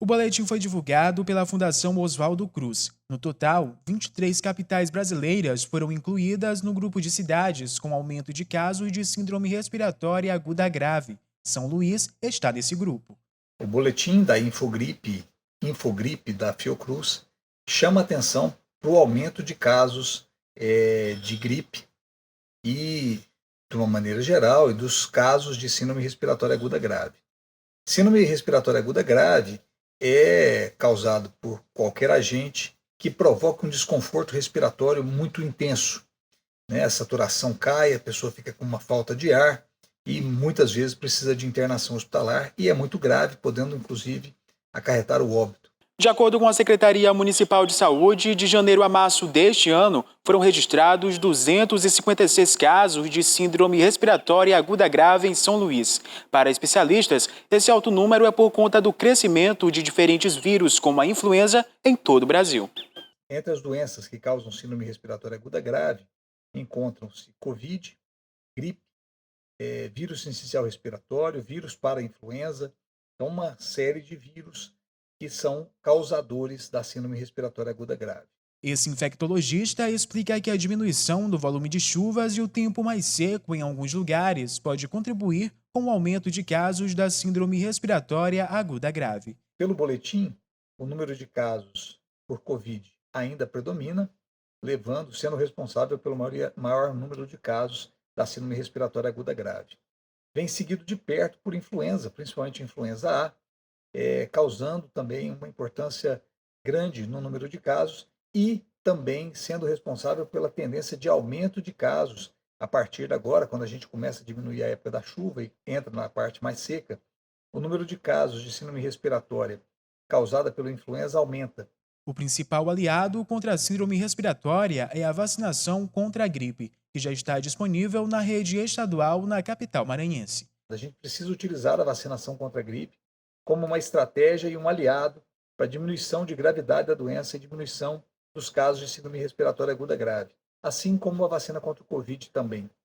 O boletim foi divulgado pela Fundação Oswaldo Cruz. No total, 23 capitais brasileiras foram incluídas no grupo de cidades com aumento de casos de síndrome respiratória aguda grave. São Luís está nesse grupo. O boletim da Infogripe da Fiocruz chama atenção para o aumento de casos de gripe e, de uma maneira geral, e dos casos de síndrome respiratória aguda grave. Síndrome respiratória aguda grave é causado por qualquer agente que provoca um desconforto respiratório muito intenso, né? A saturação cai, a pessoa fica com uma falta de ar e muitas vezes precisa de internação hospitalar e é muito grave, podendo inclusive acarretar o óbito. De acordo com a Secretaria Municipal de Saúde, de janeiro a março deste ano, foram registrados 256 casos de síndrome respiratória aguda grave em São Luís. Para especialistas, esse alto número é por conta do crescimento de diferentes vírus, como a influenza, em todo o Brasil. Entre as doenças que causam síndrome respiratória aguda grave, encontram-se Covid, gripe, vírus sincicial respiratório, vírus para influenza, então uma série de vírus que são causadores da síndrome respiratória aguda grave. Esse infectologista explica que a diminuição do volume de chuvas e o tempo mais seco em alguns lugares pode contribuir com o aumento de casos da síndrome respiratória aguda grave. Pelo boletim, o número de casos por Covid ainda predomina, sendo responsável pelo maior número de casos da síndrome respiratória aguda grave. Vem seguido de perto por influenza, principalmente influenza A, causando também uma importância grande no número de casos e também sendo responsável pela tendência de aumento de casos a partir de agora, quando a gente começa a diminuir a época da chuva e entra na parte mais seca, o número de casos de síndrome respiratória causada pela influenza aumenta. O principal aliado contra a síndrome respiratória é a vacinação contra a gripe, que já está disponível na rede estadual na capital maranhense. A gente precisa utilizar a vacinação contra a gripe como uma estratégia e um aliado para a diminuição de gravidade da doença e diminuição dos casos de síndrome respiratória aguda grave, assim como a vacina contra o Covid também.